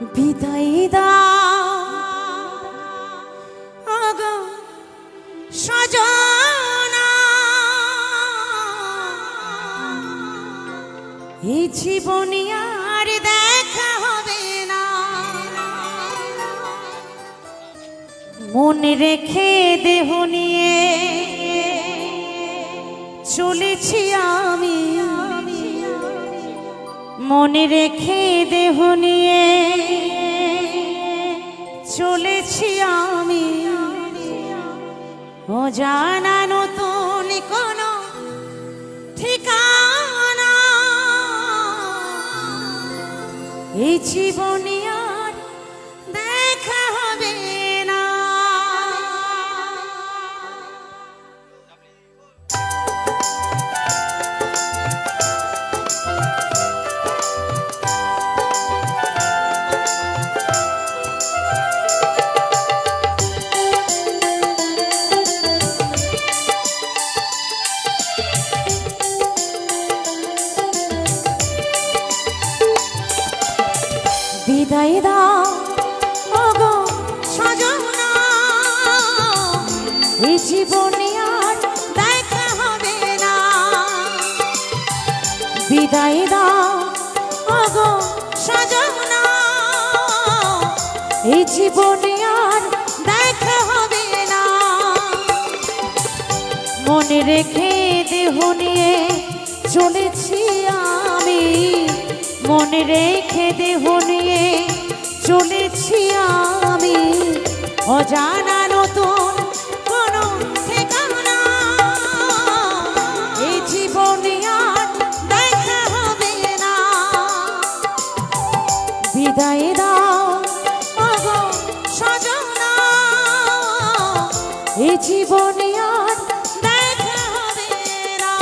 বিদায় দাও আগো সজনা, এই জীবনে আর দেখা হবে না। মনে রেখে দেহ নিয়ে চলেছি আমি, মনে রেখে দেহ নিয়ে চলেছি আমি। অজানা নতুন কোনো ঠিকানা, এই জীবনে আর দেখা হবে না। বিদায় দাও ওগো সজনা, এই জীবনে আর দেখা হবে না। বিদায় দাও ওগো সজনা, এই জীবনে আর দেখা হবে না। মনে রেখে দেহ নিয়ে চলেছি আমি, মনে রেখে দেহ নিয়ে চলেছি আমি। অজানা নতুন কোনো ঠিকানা, এই জীবনে আর দেখা হবে না। বিদায় দাও ওগো সজনা, এই জীবনে আর দেখা হবে না।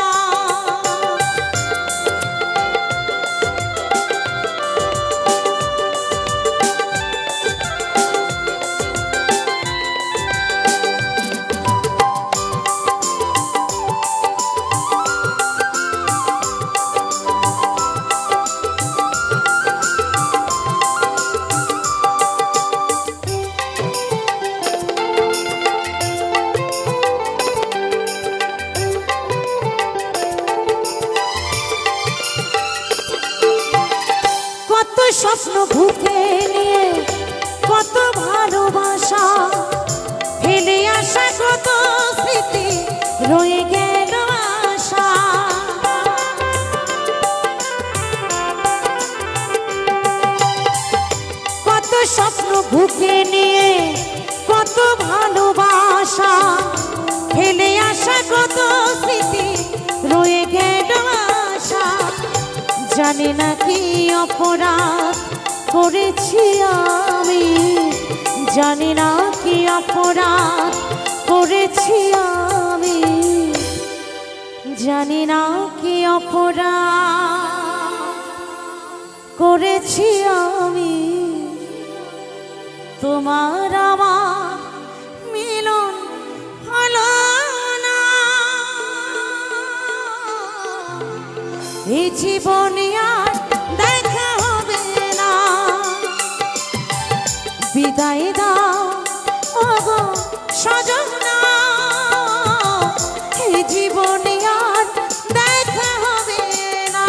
স্বপ্ন বুকে নিয়ে কত ভালোবাসা ফেলে আসা, কত স্মৃতি রয়ে গেল আশা। কত স্বপ্ন বুকে নিয়ে কত ভালোবাসা ফেলে আসা, কত স্মৃতি রয়ে গেল আশা। জানি না কি অপরাধ করেছি আমি, জানি না কি অপরাধ করেছি আমি, জানি না কি অপরাধ করেছি আমি। তোমার আমার মিলন হলো না, এই জীবনে আর দেখা হবে না। বিদায় দাও ওগো সজনা, এই জীবনে আর দেখা হবে না।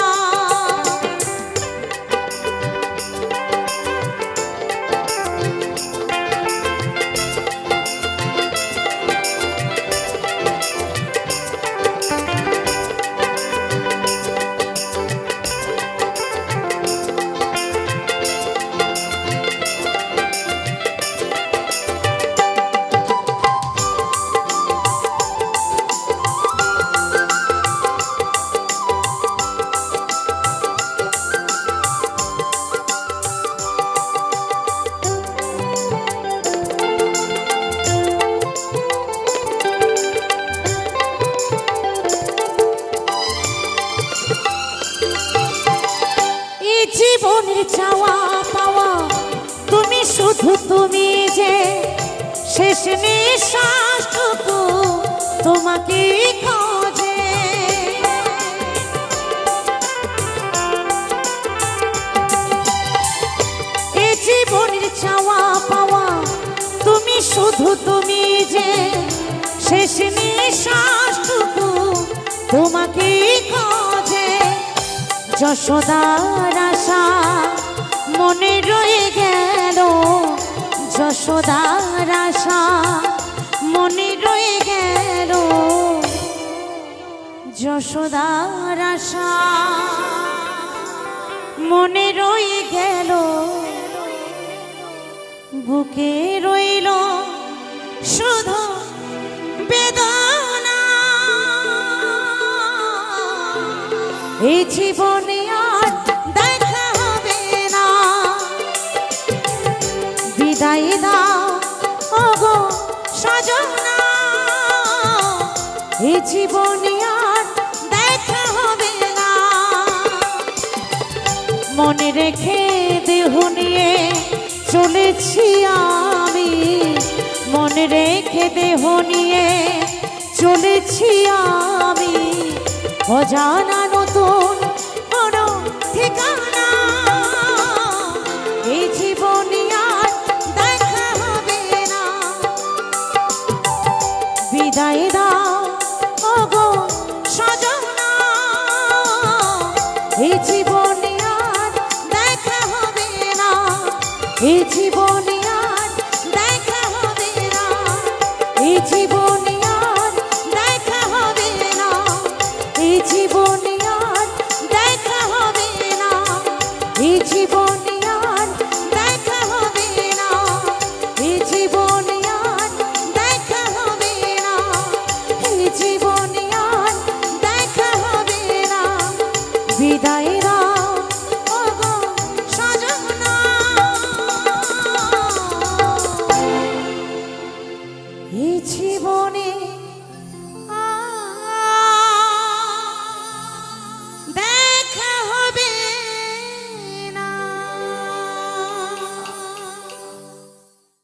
জীবনের চাওয়া পাওয়া তুমি, শুধু তুমি যে শেষ নিঃশ্বাসটুকু তোমাকে খোঁজে। এই শ্বাসটুকু তোমাকে খোঁজে। যশোদার আশা মনে রয়ে গেল, যশোদার আশা মনে রয়ে গেল, যশোদার আশা মনে রয়ে গেল। বুকে রইল শুধু বেদনা, এই জীবনে আর দেখা হবে না। বিদায় দাও ওগো সজনা, এই জীবনে আর দেখা হবে না। মনে রেখে দেহ নিয়ে চলেছি আমি, মনে রেখে দেহ নিয়ে চলেছি আমি। অজানা নতুন কোনো ঠিকানা, এই জীবনে আর দেখা হবে না। বিদায় দাও ওগো সজনা, এই জীবনে আর দেখা হবে না। এই জীবনে আর দেখা হবে না। এই জীবনে আর দেখা হবে না। এই জীবনে আর দেখা হবে না। এই জীবনে আর দেখা হবে না। এই জীবনে আর দেখা হবে না। এই জীবনে আর দেখা হবে না। বিদায় দাও ওগো সজনা, এই জীবনে